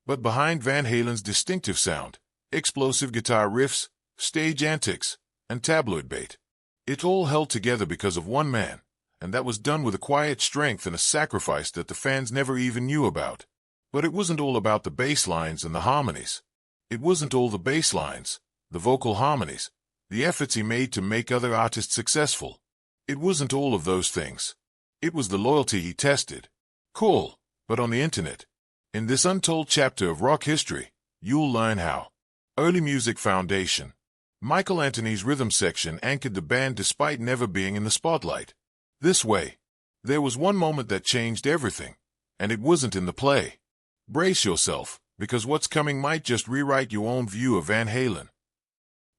But behind Van Halen's distinctive sound, explosive guitar riffs, stage antics, and tabloid bait, it all held together because of one man, and that was done with a quiet strength and a sacrifice that the fans never even knew about. But it wasn't all about the bass lines and the harmonies. It wasn't all the bass lines, the vocal harmonies, the efforts he made to make other artists successful. It wasn't all of those things. It was the loyalty he tested. Cool, but on the internet. In this untold chapter of rock history, you'll learn how. Early music foundation. Michael Anthony's rhythm section anchored the band despite never being in the spotlight. This way, there was one moment that changed everything, and it wasn't in the play. Brace yourself, because what's coming might just rewrite your own view of Van Halen.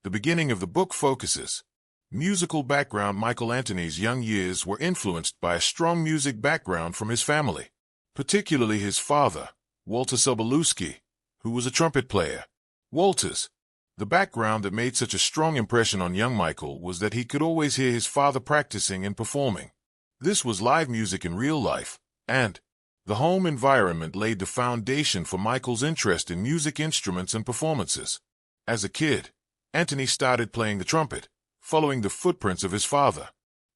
The beginning of the book focuses. Musical background. Michael Anthony's young years were influenced by a strong music background from his family, particularly his father, Walter Sobolewski, who was a trumpet player. The background that made such a strong impression on young Michael was that he could always hear his father practicing and performing. This was live music in real life, and the home environment laid the foundation for Michael's interest in music instruments and performances. As a kid, Anthony started playing the trumpet, following the footprints of his father.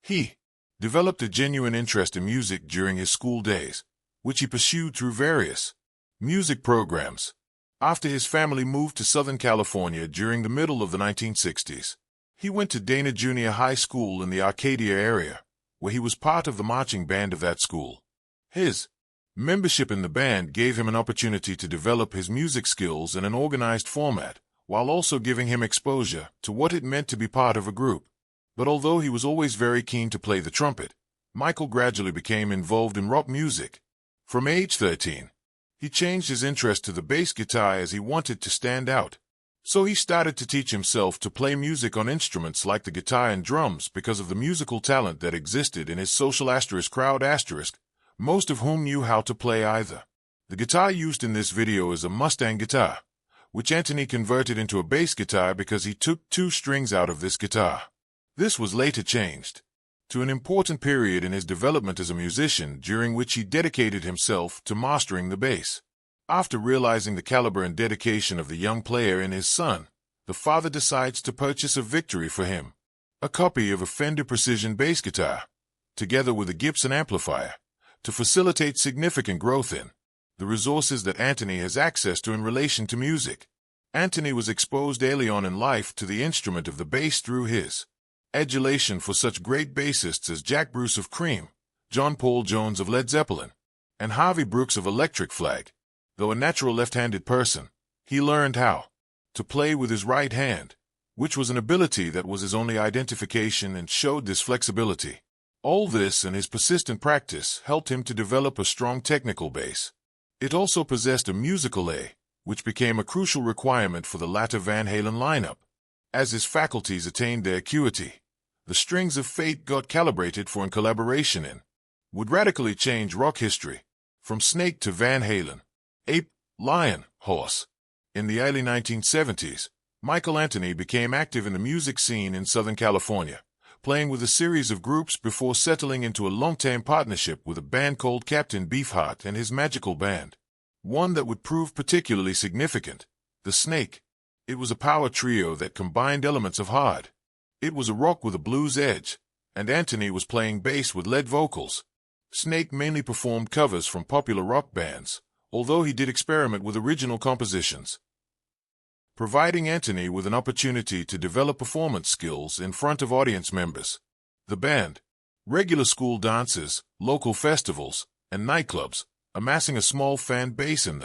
He developed a genuine interest in music during his school days, which he pursued through various music programs. After his family moved to Southern California during the middle of the 1960s, he went to Dana Junior High School in the Arcadia area, where he was part of the marching band of that school. His membership in the band gave him an opportunity to develop his music skills in an organized format, while also giving him exposure to what it meant to be part of a group. But although he was always very keen to play the trumpet, Michael gradually became involved in rock music. From age 13, he changed his interest to the bass guitar as he wanted to stand out. So he started to teach himself to play music on instruments like the guitar and drums because of the musical talent that existed in his social crowd, most of whom knew how to play either. The guitar used in this video is a Mustang guitar, which Anthony converted into a bass guitar because he took 2 strings out of this guitar. This was later changed to an important period in his development as a musician during which he dedicated himself to mastering the bass. After realizing the caliber and dedication of the young player in his son, the father decides to purchase a victory for him, a copy of a Fender Precision bass guitar, together with a Gibson amplifier, to facilitate significant growth in the resources that Anthony has access to in relation to music. Anthony was exposed early on in life to the instrument of the bass through his adulation for such great bassists as Jack Bruce of Cream, John Paul Jones of Led Zeppelin, and Harvey Brooks of Electric Flag. Though a natural left-handed person, he learned how to play with his right hand, which was an ability that was his only identification and showed this flexibility. All this and his persistent practice helped him to develop a strong technical base. It also possessed a musical A, which became a crucial requirement for the latter Van Halen lineup. As his faculties attained their acuity, the strings of fate got calibrated for and collaboration in would radically change rock history, from Snake to Van Halen, ape, lion, horse. In the early 1970s, Michael Anthony became active in the music scene in Southern California, playing with a series of groups before settling into a long-term partnership with a band called Captain Beefheart and his Magical Band, one that would prove particularly significant, the Snake. It was a power trio that combined elements of hard. It was a rock with a blues edge, and Anthony was playing bass with lead vocals. Snake mainly performed covers from popular rock bands, although he did experiment with original compositions, providing Anthony with an opportunity to develop performance skills in front of audience members. The band, regular school dances, local festivals, and nightclubs, amassing a small fan base in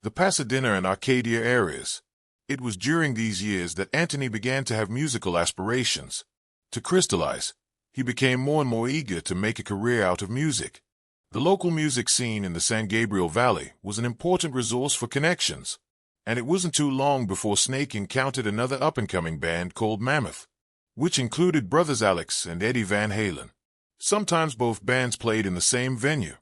the Pasadena and Arcadia areas. It was during these years that Anthony began to have musical aspirations to crystallize. He became more and more eager to make a career out of music. The local music scene in the San Gabriel Valley was an important resource for connections, and it wasn't too long before Snake encountered another up-and-coming band called Mammoth, which included brothers Alex and Eddie Van Halen. Sometimes both bands played in the same venue,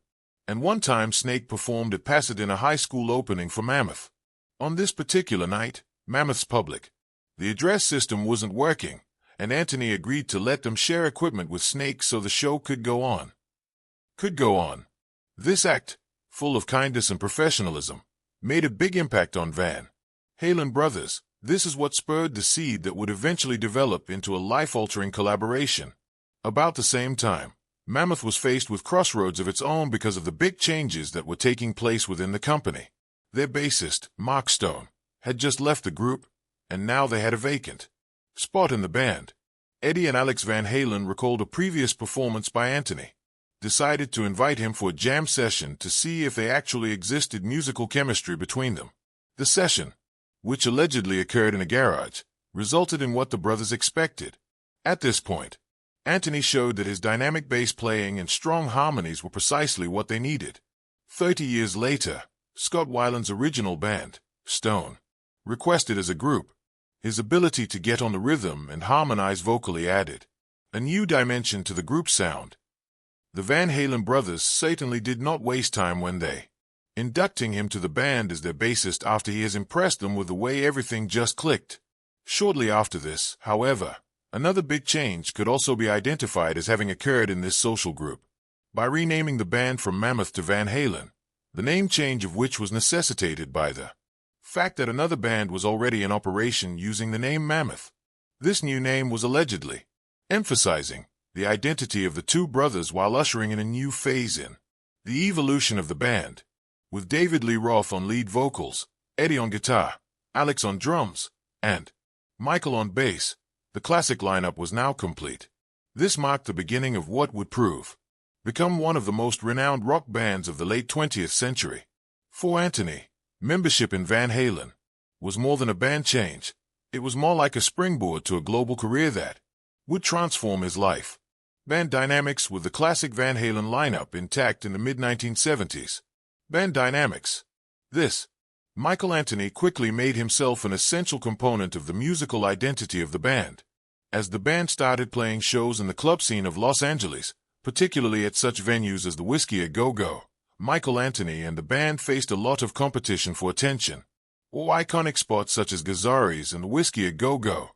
and one time Snake performed at Pasadena High School opening for Mammoth. On this particular night, Mammoth's public, the address system wasn't working, and Anthony agreed to let them share equipment with Snake so the show could go on. This act, full of kindness and professionalism, made a big impact on Van Halen brothers. This is what spurred the seed that would eventually develop into a life-altering collaboration. About the same time, Mammoth was faced with crossroads of its own because of the big changes that were taking place within the company. Their bassist, Mark Stone, had just left the group, and now they had a vacant spot in the band. Eddie and Alex Van Halen recalled a previous performance by Anthony, decided to invite him for a jam session to see if there actually existed musical chemistry between them. The session, which allegedly occurred in a garage, resulted in what the brothers expected. At this point, Anthony showed that his dynamic bass playing and strong harmonies were precisely what they needed. 30 years later, Scott Weiland's original band, Stone, requested as a group. His ability to get on the rhythm and harmonize vocally added a new dimension to the group's sound. The Van Halen brothers certainly did not waste time when they inducting him to the band as their bassist after he has impressed them with the way everything just clicked. Shortly after this, however, another big change could also be identified as having occurred in this social group. By renaming the band from Mammoth to Van Halen, the name change of which was necessitated by the fact that another band was already in operation using the name Mammoth. This new name was allegedly emphasizing the identity of the two brothers while ushering in a new phase in the evolution of the band. With David Lee Roth on lead vocals, Eddie on guitar, Alex on drums, and Michael on bass, the classic lineup was now complete. This marked the beginning of what would become one of the most renowned rock bands of the late 20th century. For Anthony, membership in Van Halen was more than a band change. It was more like a springboard to a global career that would transform his life. Band dynamics with the classic Van Halen lineup intact in the mid-1970s. Band dynamics. This, Michael Anthony quickly made himself an essential component of the musical identity of the band. As the band started playing shows in the club scene of Los Angeles, particularly at such venues as the Whiskey A Go-Go, Michael Anthony and the band faced a lot of competition for attention. Iconic spots such as Gazzari's and the Whiskey A Go-Go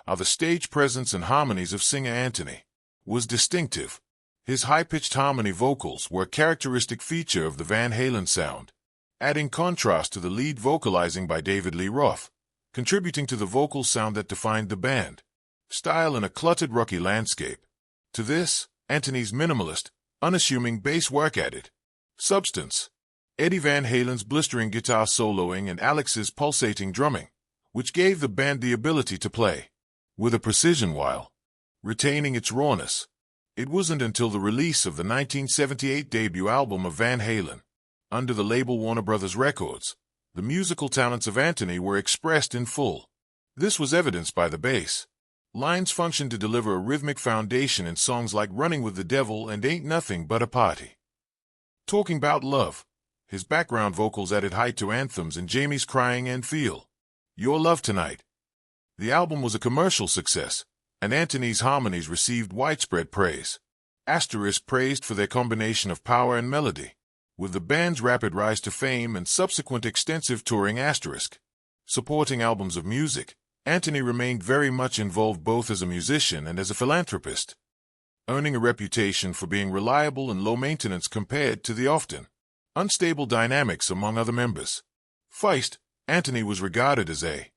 are the stage presence and harmonies of singer Anthony was distinctive. His high-pitched harmony vocals were a characteristic feature of the Van Halen sound, adding contrast to the lead vocalizing by David Lee Roth, contributing to the vocal sound that defined the band style in a cluttered rocky landscape. To this, Anthony's minimalist, unassuming bass work added substance. Eddie Van Halen's blistering guitar soloing and Alex's pulsating drumming, which gave the band the ability to play with a precision while retaining its rawness. It wasn't until the release of the 1978 debut album of Van Halen, under the label Warner Brothers Records, the musical talents of Anthony were expressed in full. This was evidenced by the bass lines functioned to deliver a rhythmic foundation in songs like Running with the Devil and Ain't Nothing But a Party. Talking About Love, his background vocals added height to anthems in Jamie's Crying and Feel Your Love Tonight. The album was a commercial success, and Anthony's harmonies received widespread praise. Asterisk praised for their combination of power and melody. With the band's rapid rise to fame and subsequent extensive touring asterisk supporting albums of music, Anthony remained very much involved both as a musician and as a philanthropist, earning a reputation for being reliable and low maintenance compared to the often unstable dynamics among other members. First, Anthony was regarded as a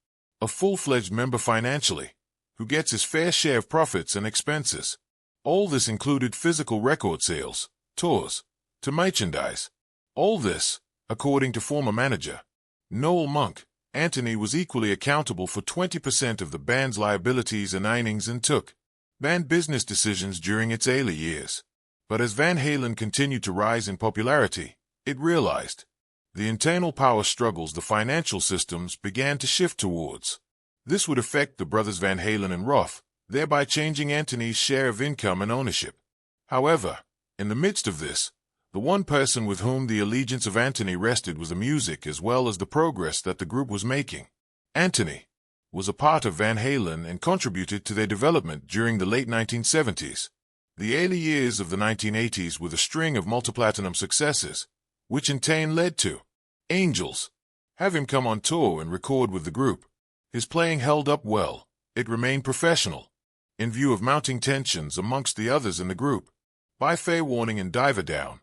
full-fledged member financially, who gets his fair share of profits and expenses. All this included physical record sales, tours, to merchandise. All this, according to former manager Noel Monk, Anthony was equally accountable for 20% of the band's liabilities and earnings and took band business decisions during its early years. But as Van Halen continued to rise in popularity, it realized the internal power struggles the financial systems began to shift towards. This would affect the brothers Van Halen and Roth, thereby changing Anthony's share of income and ownership. However, in the midst of this, the one person with whom the allegiance of Anthony rested was the music as well as the progress that the group was making. Anthony was a part of Van Halen and contributed to their development during the late 1970s. The early years of the 1980s with a string of multi-platinum successes, which in turn led to Angels. Have him come on tour and record with the group. His playing held up well. It remained professional, in view of mounting tensions amongst the others in the group. By Fair Warning and Diver Down,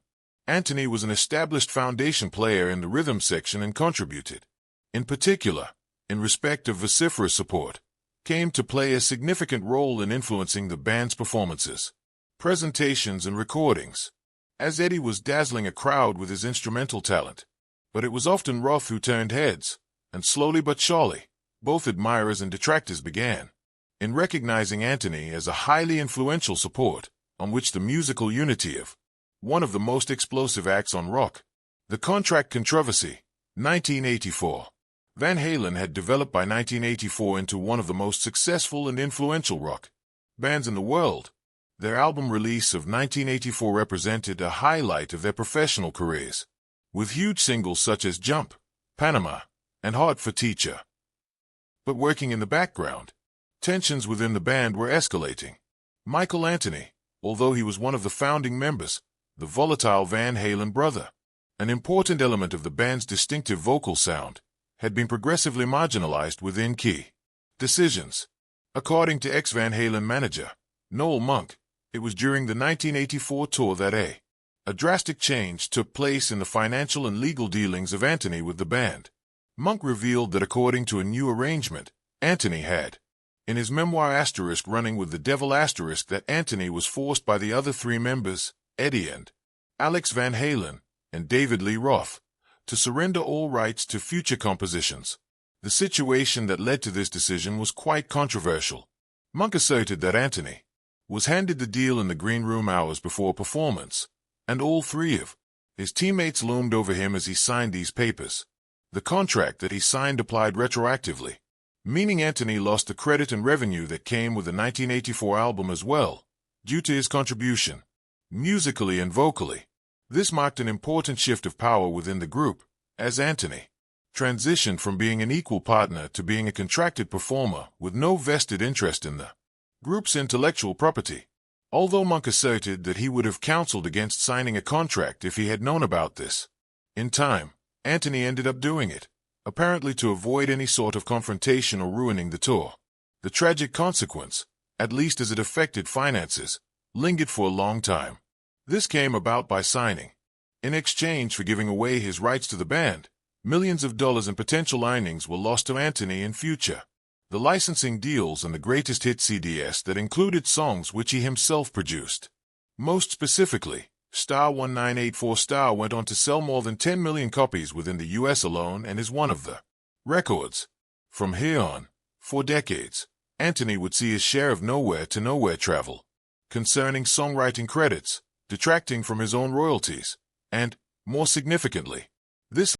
Anthony was an established foundation player in the rhythm section and contributed, in particular, in respect of vociferous support, came to play a significant role in influencing the band's performances, presentations, and recordings, as Eddie was dazzling a crowd with his instrumental talent. But it was often Roth who turned heads, and slowly but surely, both admirers and detractors began in recognizing Anthony as a highly influential support, on which the musical unity of one of the most explosive acts on rock. The contract controversy, 1984. Van Halen had developed by 1984 into one of the most successful and influential rock bands in the world. Their album release of 1984 represented a highlight of their professional careers, with huge singles such as Jump, Panama, and Hard for Teacher. But working in the background, tensions within the band were escalating. Michael Anthony, although he was one of the founding members, the volatile Van Halen brother, an important element of the band's distinctive vocal sound, had been progressively marginalized within key decisions. According to ex-Van Halen manager, Noel Monk, it was during the 1984 tour that a drastic change took place in the financial and legal dealings of Anthony with the band. Monk revealed that according to a new arrangement Anthony had in his memoir Running with the Devil that Anthony was forced by the other three members, Eddie and Alex Van Halen and David Lee Roth, to surrender all rights to future compositions. The situation that led to this decision was quite controversial. Monk asserted that Anthony was handed the deal in the green room hours before performance, and all three of his teammates loomed over him as he signed these papers. The contract that he signed applied retroactively, meaning Anthony lost the credit and revenue that came with the 1984 album as well, due to his contribution, musically and vocally. This marked an important shift of power within the group, as Anthony transitioned from being an equal partner to being a contracted performer with no vested interest in the group's intellectual property. Although Monk asserted that he would have counseled against signing a contract if he had known about this, in time, Anthony ended up doing it, apparently to avoid any sort of confrontation or ruining the tour. The tragic consequence, at least as it affected finances, lingered for a long time. This came about by signing, in exchange for giving away his rights to the band, millions of dollars in potential earnings were lost to Anthony in future. The licensing deals and the greatest hit CDs that included songs which he himself produced. Most specifically, Star 1984 Star went on to sell more than 10 million copies within the US alone and is one of the records. From here on, for decades, Anthony would see his share of nowhere to nowhere travel, concerning songwriting credits, detracting from his own royalties, and, more significantly, this